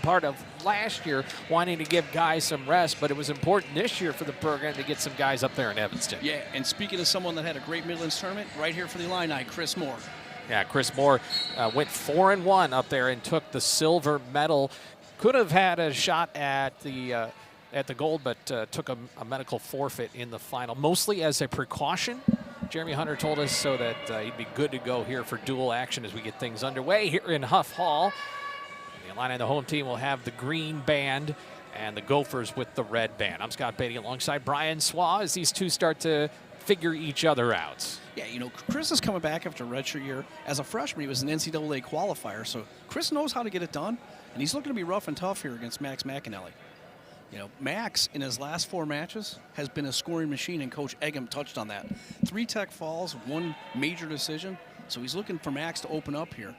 part of last year, wanting to give guys some rest, but it was important this year for the program to get some guys up there in Evanston. Yeah, and speaking of someone that had a great Midlands tournament, right here for the Illini, Chris Moore. Yeah, Chris Moore went 4-1 up there and took the silver medal. Could have had a shot at the gold, but took a medical forfeit in the final, mostly as a precaution. Jeremy Hunter told us so that he'd be good to go here for dual action as we get things underway here in Huff Hall. The Illini and the home team will have the green band and the Gophers with the red band. I'm Scott Beatty alongside Brian Swaw as these two start to figure each other out. Yeah, you know, Chris is coming back after a redshirt year. As a freshman, he was an NCAA qualifier, so Chris knows how to get it done, and he's looking to be rough and tough here against Max McNelly. You know, Max, in his last 4 matches, has been a scoring machine, and Coach Eggum touched on that. 3 tech falls, 1 major decision, so he's looking for Max to open up here.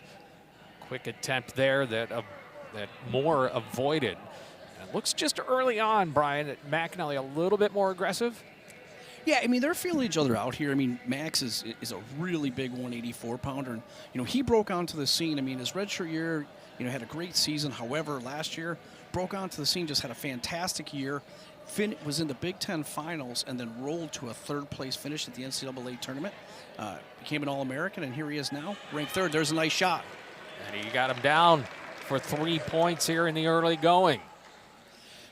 Quick attempt there that Moore avoided. And it looks just early on, Brian, that McNelly a little bit more aggressive. Yeah, I mean, they're feeling each other out here. I mean, Max is a really big 184-pounder, and, you know, he broke onto the scene. I mean, his redshirt year, you know, had a great season. However, last year, broke onto the scene, just had a fantastic year. Was in the Big Ten finals and then rolled to a 3rd-place finish at the NCAA tournament. Became an All-American, and here he is now, ranked 3rd. There's a nice shot. And he got him down for 3 points here in the early going.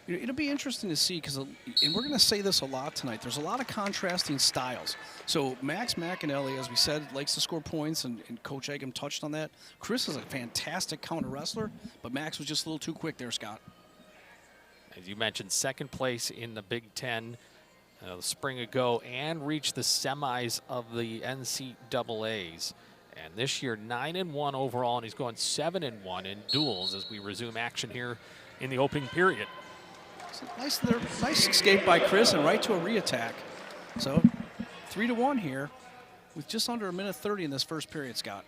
You know, it'll be interesting to see because, and we're going to say this a lot tonight, there's a lot of contrasting styles. So Max McNelly, as we said, likes to score points, and Coach Eggum touched on that. Chris is a fantastic counter wrestler, but Max was just a little too quick there, Scott. As you mentioned, 2nd place in the Big Ten the spring ago and reached the semis of the NCAAs. And this year, 9-1 overall, and he's going 7-1 in duels as we resume action here in the opening period. Nice escape by Chris and right to a re-attack. So 3-1 here with just under 1:30 in this first period, Scott.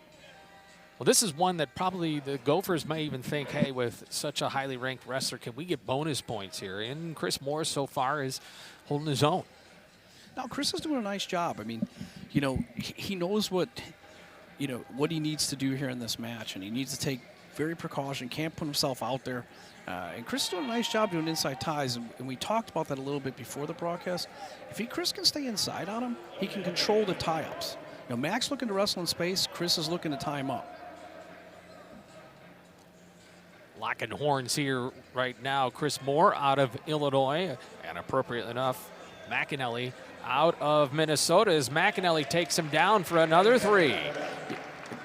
Well, this is one that probably the Gophers may even think, hey, with such a highly ranked wrestler, can we get bonus points here? And Chris Moore so far is holding his own. Now, Chris is doing a nice job. I mean, you know, he knows what he needs to do here in this match, and he needs to take very precaution, can't put himself out there. And Chris is doing a nice job doing inside ties, and we talked about that a little bit before the broadcast. If Chris can stay inside on him, he can control the tie-ups. You know, Max looking to wrestle in space, Chris is looking to tie him up. Locking horns here right now. Chris Moore out of Illinois, and appropriately enough, McNelly out of Minnesota as McNelly takes him down for another 3.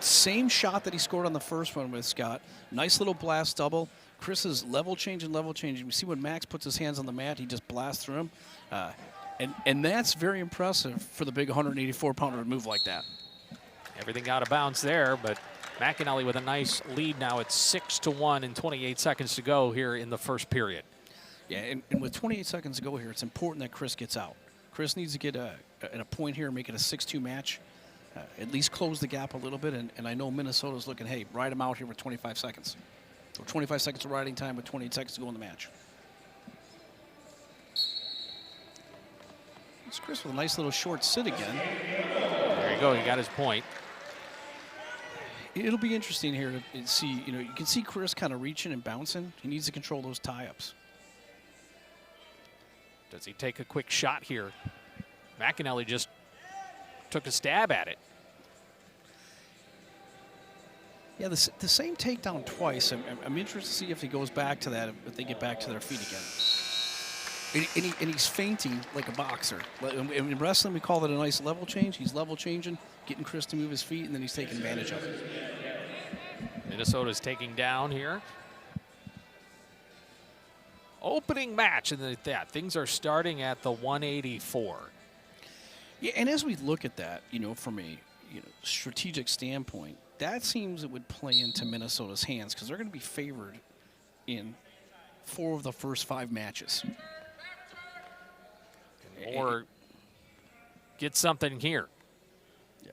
Same shot that he scored on the first one with Scott. Nice little blast double. Chris is level changing. We see when Max puts his hands on the mat, he just blasts through him. And that's very impressive for the big 184-pounder to move like that. Everything out of bounds there, but McNelly with a nice lead now. It's 6-1 and 28 seconds to go here in the first period. Yeah, and with 28 seconds to go here, it's important that Chris gets out. Chris needs to get a point here and make it a 6-2 match. At least close the gap a little bit, and I know Minnesota's looking, hey, ride him out here with 25 seconds. So 25 seconds of riding time with 28 seconds to go in the match. It's Chris with a nice little short sit again. There you go, he got his point. It'll be interesting here to see, you know, you can see Chris kind of reaching and bouncing. He needs to control those tie-ups. Does he take a quick shot here? McNelly just took a stab at it. Yeah, the same takedown twice. I'm interested to see if he goes back to that, if they get back to their feet again. And he's feinting like a boxer. In wrestling, we call that a nice level change. He's level changing, getting Chris to move his feet, and then he's taking advantage of it. Minnesota's taking down here. Opening match, and things are starting at the 184. Yeah, and as we look at that, you know, from a strategic standpoint, that seems it would play into Minnesota's hands because they're going to be favored in 4 of the first 5 matches. Or get something here. Yeah.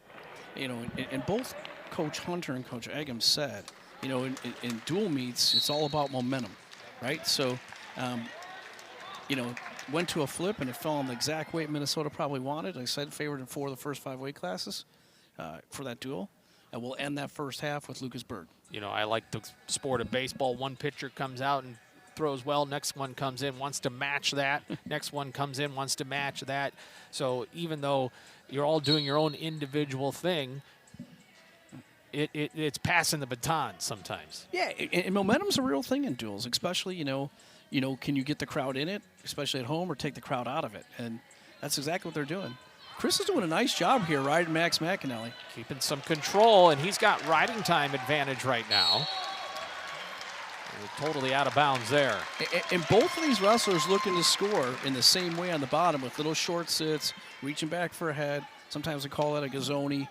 You know, and both Coach Hunter and Coach Eggum said, you know, in dual meets, it's all about momentum, right? So, you know, went to a flip and it fell on the exact weight Minnesota probably wanted. Like I said, favored in 4 of the first 5 weight classes for that duel. And we'll end that first half with Lucas Bird. You know, I like the sport of baseball. One pitcher comes out and throws well. Next one comes in, wants to match that. Next one comes in, wants to match that. So even though you're all doing your own individual thing, it's passing the baton sometimes. Yeah, and momentum's a real thing in duels, especially, can you get the crowd in it, especially at home, or take the crowd out of it? And that's exactly what they're doing. Chris is doing a nice job here riding Max McNelly. Keeping some control, and he's got riding time advantage right now. We're totally out of bounds there. And both of these wrestlers looking to score in the same way on the bottom with little short sits, reaching back for a head. Sometimes we call it a gazzoni.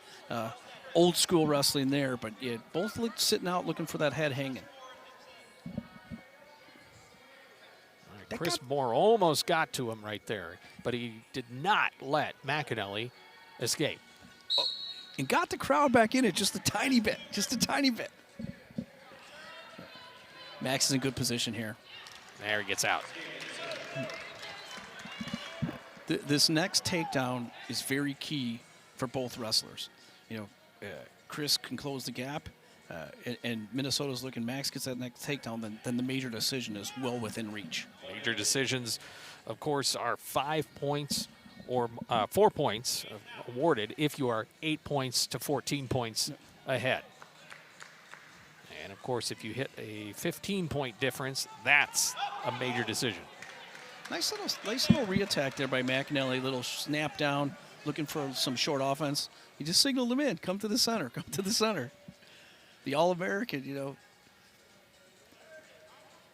Old school wrestling there, but yeah, both sitting out looking for that head hanging. Chris Moore almost got to him right there, but he did not let McNelly escape. Oh, and got the crowd back in it just a tiny bit, Max is in good position here. There he gets out. This next takedown is very key for both wrestlers. Chris can close the gap, and Minnesota's looking. Max gets that next takedown, then the major decision is well within reach. Major decisions, of course, are 5 points or 4 points awarded if you are 8 points to 14 points ahead. And, of course, if you hit a 15-point difference, that's a major decision. Nice little re-attack there by McNelly. Little snap down, looking for some short offense. He just signaled him in. Come to the center. Come to the center. The All-American,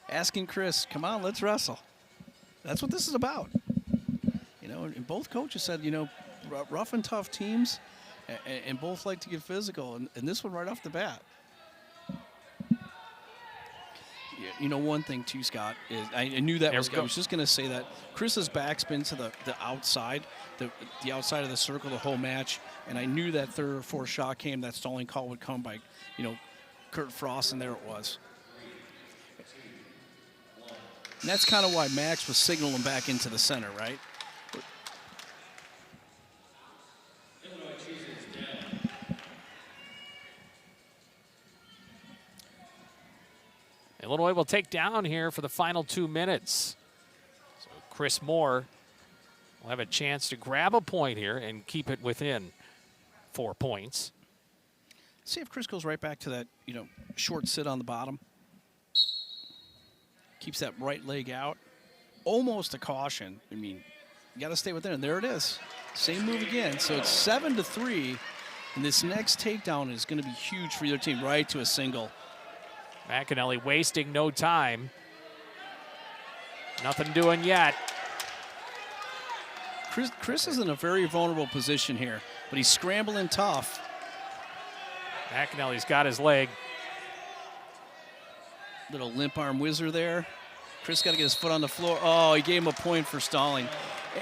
asking Chris, come on, let's wrestle. That's what this is about. And both coaches said, rough and tough teams, and both like to get physical. And this one right off the bat. One thing too, Scott, is I knew that I was just going to say that Chris's backspin to the outside, the outside of the circle the whole match, and I knew that third or fourth shot came, that stalling call would come by, Kurt Frost, and there it was. And that's kind of why Max was signaling back into the center, right? Illinois will take down here for the final 2 minutes. So Chris Moore will have a chance to grab a point here and keep it within 4 points. See if Chris goes right back to that, short sit on the bottom. Keeps that right leg out. Almost a caution. You got to stay within. And there it is. Same move again. So it's 7-3. And this next takedown is going to be huge for either team, right to a single. McNelly wasting no time. Nothing doing yet. Chris is in a very vulnerable position here, but he's scrambling tough. McNelly's got his leg. Little limp arm whizzer there. Chris got to get his foot on the floor. Oh, he gave him a point for stalling.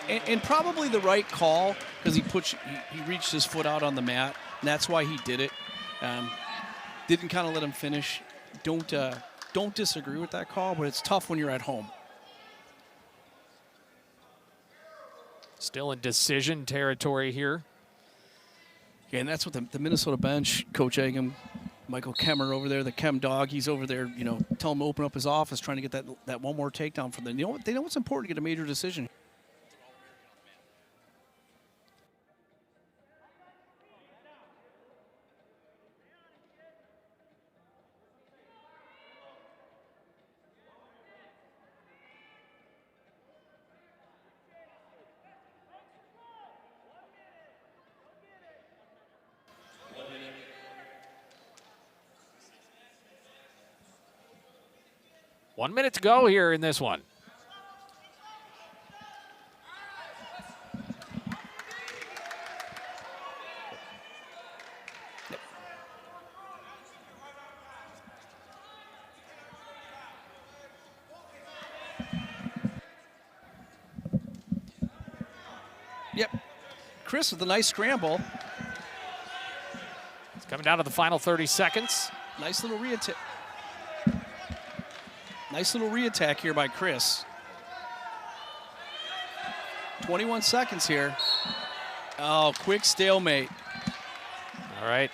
And probably the right call, because he reached his foot out on the mat, and that's why he did it. Didn't kind of let him finish. Don't disagree with that call, but it's tough when you're at home. Still in decision territory here. Yeah, and that's what the Minnesota bench, Coach Eggum, Michael Kemmer over there, the Chem dog, he's over there, tell him to open up his office, trying to get that one more takedown for them. They know it's important to get a major decision. One minute to go here in this one. Yep. Chris with a nice scramble. It's coming down to the final 30 seconds. Nice little re-attack. Nice little re-attack here by Chris. 21 seconds here. Oh, quick stalemate. All right.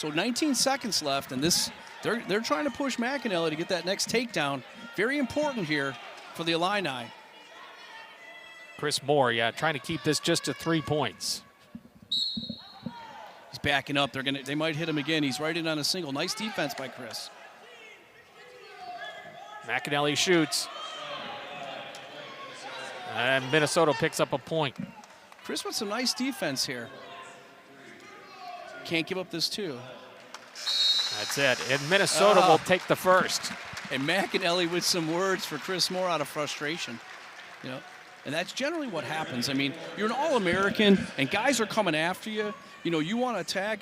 So 19 seconds left, and they're trying to push McNelly to get that next takedown. Very important here for the Illini. Chris Moore, trying to keep this just to 3 points. He's backing up. They might hit him again. He's right in on a single. Nice defense by Chris. McNelly shoots. And Minnesota picks up a point. Chris with some nice defense here. Can't give up this two. That's it. And Minnesota will take the first. And McNelly with some words for Chris Moore out of frustration. And that's generally what happens. I mean, you're an All-American, and guys are coming after you. You want to attack.